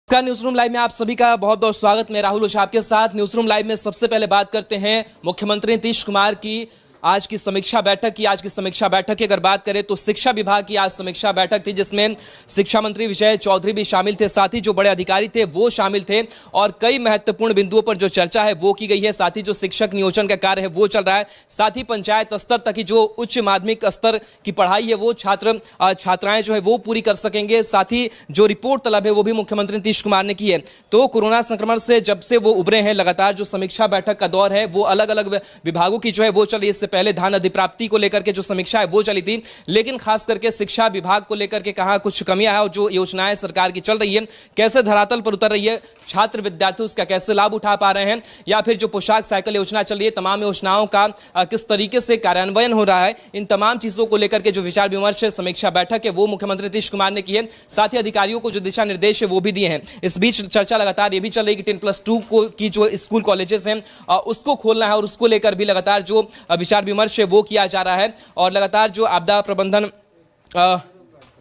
का news room live में आप सभी का बहुत बहुत स्वागत। मैं राहुल ओझा आपके साथ। न्यूज रूम लाइव में सबसे पहले बात करते हैं मुख्यमंत्री नीतीश कुमार की आज की समीक्षा बैठक की। आज की समीक्षा बैठक की अगर बात करें तो शिक्षा विभाग की आज समीक्षा बैठक थी, जिसमें शिक्षा मंत्री विजय चौधरी भी शामिल थे, साथ ही जो बड़े अधिकारी थे वो शामिल थे और कई महत्वपूर्ण बिंदुओं पर जो चर्चा है वो की गई है। साथ ही जो शिक्षक नियोजन का कार्य है वो चल रहा है, साथ ही पंचायत स्तर तक की जो उच्च माध्यमिक स्तर की पढ़ाई है वो छात्राएं जो है वो पूरी कर सकेंगे। साथ ही जो रिपोर्ट तलब है वो भी मुख्यमंत्री नीतीश कुमार ने की है। तो कोरोना संक्रमण से जब से वो उभरे हैं, लगातार जो समीक्षा बैठक का दौर है वो अलग अलग विभागों की जो है वो चली। इससे पहले धान अधिप्राप्ति को लेकर के जो समीक्षा है वो चली थी, लेकिन खास करके शिक्षा विभाग को लेकर के कहां कुछ कमियां है और जो योजनाएं सरकार की चल रही है कैसे धरातल पर उतर रही है, छात्र विद्यार्थी उसका कैसे लाभ उठा पा रहे हैं, या फिर जो पोशाक साइकिल योजना चल रही है तमाम योजनाओं का किस तरीके से कार्यान्वयन हो रहा है, इन तमाम चीजों को लेकर के जो विचार विमर्श है, समीक्षा बैठक है वो मुख्यमंत्री नीतीश कुमार ने की है। साथ ही अधिकारियों को जो दिशा निर्देश है वो भी दिए हैं। इस बीच चर्चा लगातार ये भी चल रही है कि 10+2 की जो स्कूल कॉलेजेस हैं उसको खोलना है और उसको लेकर भी लगातार जो विचार विमर्श वो किया जा रहा है। और लगातार जो आपदा प्रबंधन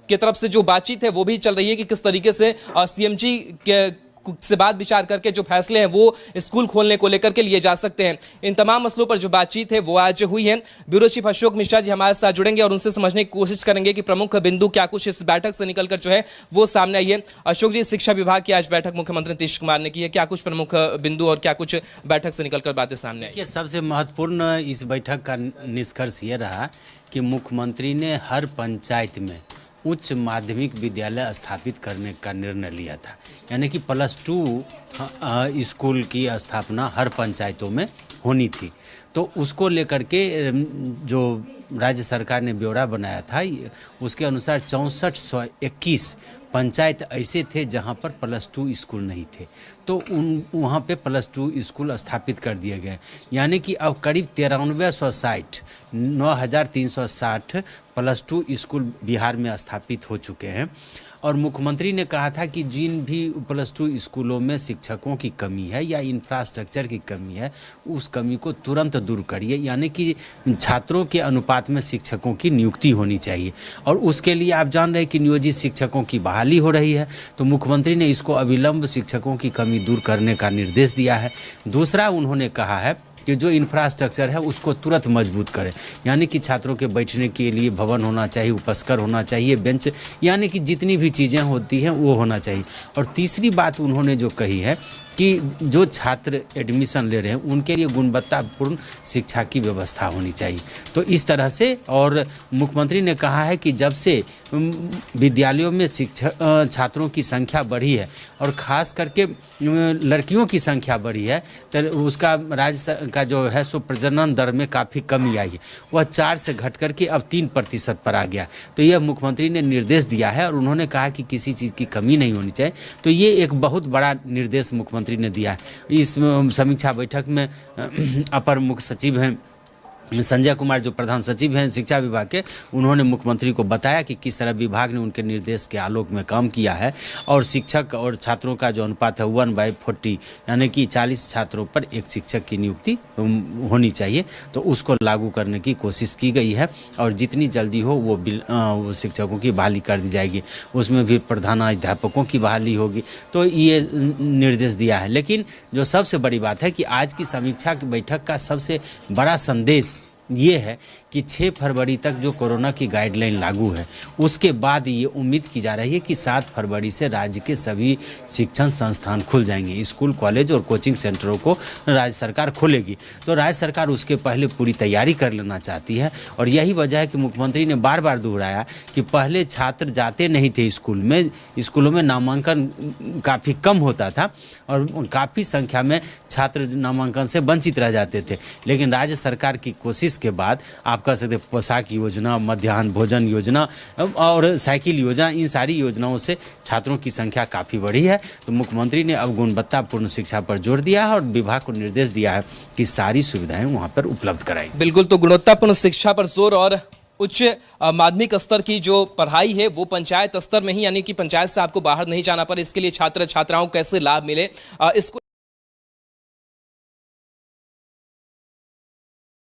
की तरफ से जो बातचीत है वो भी चल रही है कि किस तरीके से सीएमजी से बात विचार करके जो फैसले हैं वो स्कूल खोलने को लेकर के लिए जा सकते हैं। इन तमाम मसलों पर जो बातचीत है वो आज हुई है। ब्यूरो चीफ अशोक मिश्रा जी हमारे साथ जुड़ेंगे और उनसे समझने की कोशिश करेंगे कि प्रमुख बिंदु क्या कुछ इस बैठक से निकलकर जो है वो सामने आई है। अशोक जी, शिक्षा विभाग की आज बैठक मुख्यमंत्री नीतीश कुमार ने की है, क्या कुछ प्रमुख बिंदु और क्या कुछ बैठक से निकलकर बातें सामने आई? सबसे महत्वपूर्ण इस बैठक का निष्कर्ष ये रहा कि मुख्यमंत्री ने हर पंचायत में उच्च माध्यमिक विद्यालय स्थापित करने का निर्णय लिया था, यानी कि +2 स्कूल की स्थापना हर पंचायतों में होनी थी। तो उसको लेकर के जो राज्य सरकार ने ब्यौरा बनाया था उसके अनुसार 6421 पंचायत ऐसे थे जहां पर +2 स्कूल नहीं थे, तो वहां पे +2 स्कूल स्थापित कर दिए गए, यानी कि अब करीब 9360 +2 स्कूल बिहार में स्थापित हो चुके हैं। और मुख्यमंत्री ने कहा था कि जिन भी +2 स्कूलों में शिक्षकों की कमी है या इंफ्रास्ट्रक्चर की कमी है उस कमी को तुरंत दूर करिए, यानी कि छात्रों के अनुपात में शिक्षकों की नियुक्ति होनी चाहिए। और उसके लिए आप जान रहे हैं कि नियोजित शिक्षकों की बहाली हो रही है, तो मुख्यमंत्री ने इसको अविलंब शिक्षकों की कमी दूर करने का निर्देश दिया है। दूसरा, उन्होंने कहा है कि जो इंफ्रास्ट्रक्चर है उसको तुरंत मजबूत करें, यानी कि छात्रों के बैठने के लिए भवन होना चाहिए, उपस्कर होना चाहिए, बेंच, यानी कि जितनी भी चीज़ें होती हैं वो होना चाहिए। और तीसरी बात उन्होंने जो कही है कि जो छात्र एडमिशन ले रहे हैं उनके लिए गुणवत्तापूर्ण शिक्षा की व्यवस्था होनी चाहिए। तो इस तरह से, और मुख्यमंत्री ने कहा है कि जब से विद्यालयों में छात्रों की संख्या बढ़ी है और ख़ास करके लड़कियों की संख्या बढ़ी है तो उसका राज्य का जो है सो प्रजनन दर में काफ़ी कमी आई है, वह 4 से घट करके अब 3% पर आ गया। तो यह मुख्यमंत्री ने निर्देश दिया है और उन्होंने कहा कि किसी चीज़ की कमी नहीं होनी चाहिए। तो ये एक बहुत बड़ा निर्देश मुख्यमंत्री ने दिया है। इस समीक्षा बैठक में अपर मुख्य सचिव हैं संजय कुमार, जो प्रधान सचिव हैं शिक्षा विभाग के, उन्होंने मुख्यमंत्री को बताया कि किस तरह विभाग ने उनके निर्देश के आलोक में काम किया है और शिक्षक और छात्रों का जो अनुपात है 1/40, यानी कि 40 छात्रों पर एक शिक्षक की नियुक्ति होनी चाहिए, तो उसको लागू करने की कोशिश की गई है और जितनी जल्दी हो वो शिक्षकों की बहाली कर दी जाएगी। उसमें भी प्रधानाध्यापकों की बहाली होगी, तो ये निर्देश दिया है। लेकिन जो सबसे बड़ी बात है कि आज की समीक्षा की बैठक का सबसे बड़ा संदेश ये है कि 6 फरवरी तक जो कोरोना की गाइडलाइन लागू है उसके बाद ये उम्मीद की जा रही है कि 7 फरवरी से राज्य के सभी शिक्षण संस्थान खुल जाएंगे। स्कूल, कॉलेज और कोचिंग सेंटरों को राज्य सरकार खोलेगी, तो राज्य सरकार उसके पहले पूरी तैयारी कर लेना चाहती है। और यही वजह है कि मुख्यमंत्री ने बार बार दोहराया कि पहले छात्र जाते नहीं थे स्कूलों में नामांकन काफ़ी कम होता था और काफ़ी संख्या में छात्र नामांकन से वंचित रह जाते थे। लेकिन राज्य सरकार की कोशिश के बाद आप कह सकते पोशाक योजना, मध्याह्न भोजन योजना और साइकिल योजना, इन सारी योजनाओं से छात्रों की संख्या काफ़ी बढ़ी है। तो मुख्यमंत्री ने अब गुणवत्तापूर्ण शिक्षा पर जोर दिया है और विभाग को निर्देश दिया है कि सारी सुविधाएं वहां पर उपलब्ध कराएं। बिल्कुल, तो गुणवत्तापूर्ण शिक्षा पर जोर और उच्च माध्यमिक स्तर की जो पढ़ाई है वो पंचायत स्तर में ही, यानी कि पंचायत से आपको बाहर नहीं जाना पड़े, इसके लिए छात्र छात्राओं को कैसे लाभ मिले, इसको